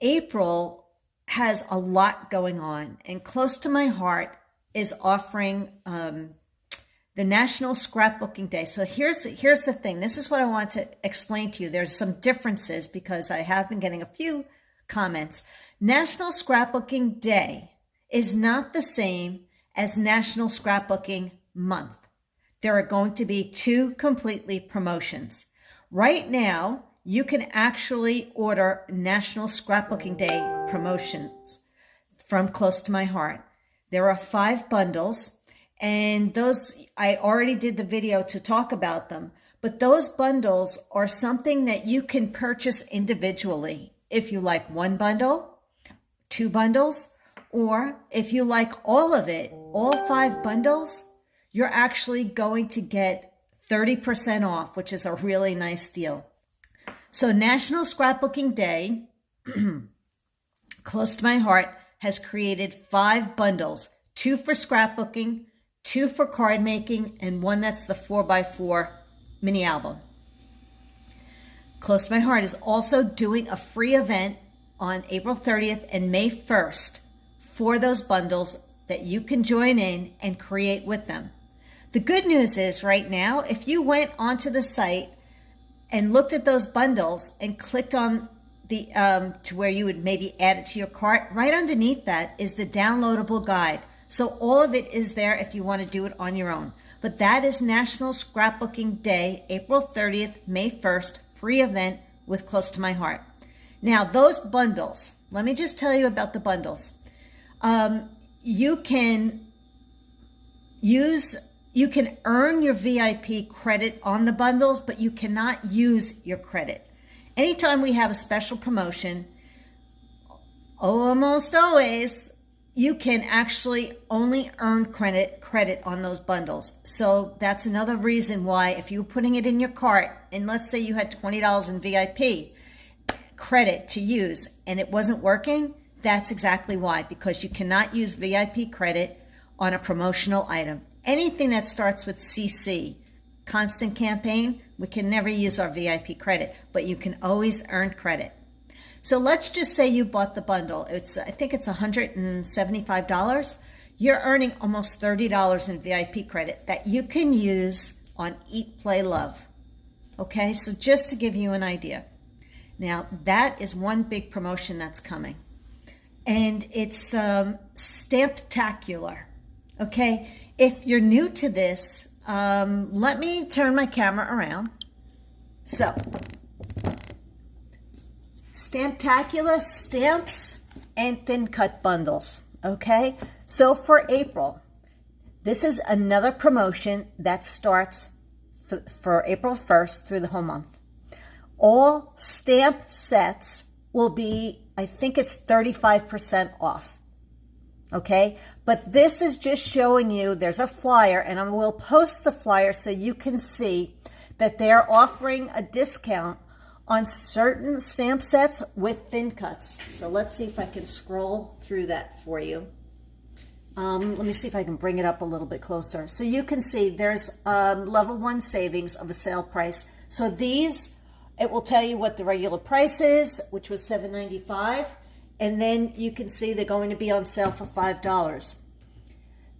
April has a lot going on, and close to my heart is offering the National Scrapbooking Day. So here's the thing. This is what I want to explain to you. There's some differences because I have been getting a few comments. National Scrapbooking Day is not the same as National Scrapbooking Month. There are going to be two completely promotions. Right now, you can actually order National Scrapbooking Day promotions from Close to My Heart. There are 5 bundles, and those, I already did the video to talk about them, but those bundles are something that you can purchase individually. If you like 1 bundle, 2 bundles, or if you like all of it, all 5 bundles, you're actually going to get 30% off, which is a really nice deal. So National Scrapbooking Day, Close to My Heart, has created 5 bundles, 2 for scrapbooking, 2 for card making, and 1 that's the 4x4 mini album. Close to My Heart is also doing a free event on April 30th and May 1st for those bundles that you can join in and create with them. The good news is right now, if you went onto the site and looked at those bundles and clicked on the to where you would maybe add it to your cart, right underneath that is the downloadable guide. So all of it is there if you want to do it on your own. But that is National Scrapbooking Day, April 30th, May 1st, free event with Close to My Heart. Now, those bundles, let me just tell you about the bundles. You can earn your VIP credit on the bundles, but you cannot use your credit. Anytime we have a special promotion, almost always, you can actually only earn credit on those bundles. So that's another reason why if you were putting it in your cart, and let's say you had $20 in VIP credit to use and it wasn't working, that's exactly why, because you cannot use VIP credit on a promotional item. Anything that starts with CC, constant campaign, we can never use our VIP credit, but you can always earn credit. So let's just say you bought the bundle. I think it's $175. You're earning almost $30 in VIP credit that you can use on Eat, Play, Love. Okay, so just to give you an idea. Now, that is one big promotion that's coming. And it's Stamptacular. Okay, if you're new to this, let me turn my camera around. So, Stamptacular stamps and thin cut bundles. Okay, so for April, this is another promotion that starts for April 1st through the whole month. All stamp sets will be, I think it's 35% off. Okay, but this is just showing you there's a flyer, and I will post the flyer so you can see that they're offering a discount on certain stamp sets with thin cuts. So let's see if I can scroll through that for you. Let me see if I can bring it up a little bit closer. So you can see there's level 1 savings of a sale price. So these, it will tell you what the regular price is, which was $7.95. And then you can see they're going to be on sale for $5.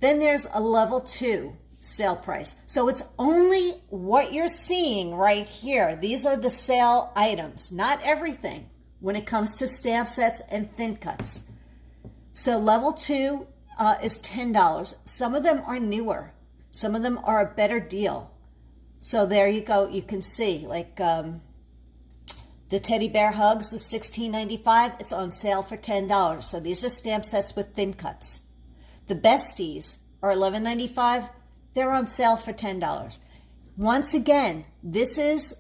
Then there's a level 2 sale price. So it's only what you're seeing right here. These are the sale items, not everything when it comes to stamp sets and thin cuts. So level 2 is $10. Some of them are newer. Some of them are a better deal. So there you go. You can see like the teddy bear hugs is $16.95. It's on sale for $10. So these are stamp sets with thin cuts. The besties are $11.95. They're on sale for $10. Once again, this is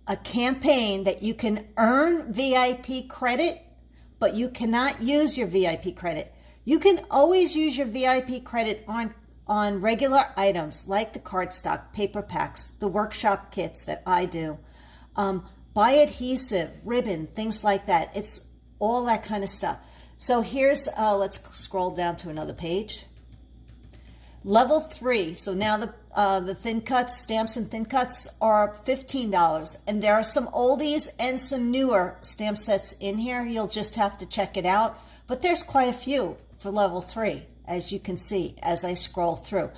a campaign that you can earn VIP credit, but you cannot use your VIP credit. You can always use your VIP credit on regular items like the cardstock, paper packs, the workshop kits that I do. Buy adhesive, ribbon, things like that. It's all that kind of stuff. So here's, let's scroll down to another page. Level 3, so now the thin cuts, stamps and thin cuts are $15. And there are some oldies and some newer stamp sets in here. You'll just have to check it out. But there's quite a few for level 3, as you can see as I scroll through.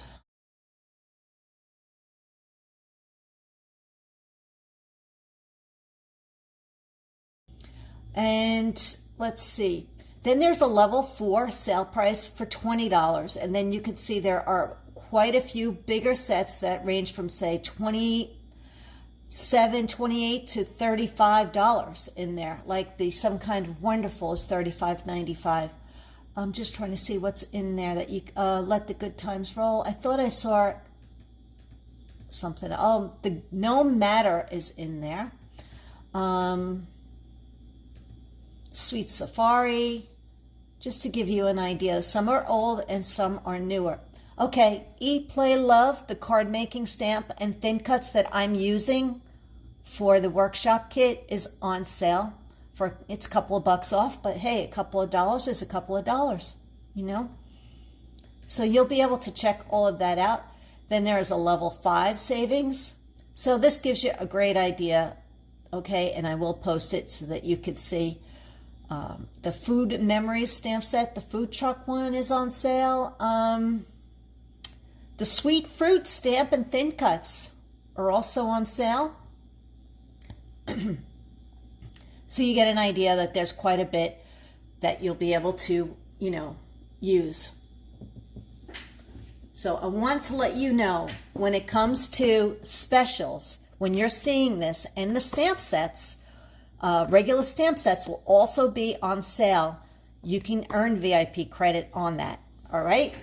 And let's see. Then there's a level 4 sale price for $20. And then you can see there are quite a few bigger sets that range from, say, $27, $28 to $35 in there. Like the Some Kind of Wonderful is $35.95. I'm just trying to see what's in there that you Let the Good Times Roll. I thought I saw something. Oh, the No Matter is in there. Sweet Safari, just to give you an idea. Some are old and some are newer. Okay, Eat, Play, Love, the card making stamp and thin cuts that I'm using for the workshop kit is on sale. It's a couple of bucks off, but hey, a couple of dollars is a couple of dollars, you know? So you'll be able to check all of that out. Then there is a level 5 savings. So this gives you a great idea, okay? And I will post it so that you can see. The Food Memories stamp set, the food truck one is on sale. The Sweet Fruit stamp and thin cuts are also on sale. So you get an idea that there's quite a bit that you'll be able to, you know, use. So I want to let you know, when it comes to specials, when you're seeing this, and the stamp sets, regular stamp sets will also be on sale. You can earn VIP credit on that. All right.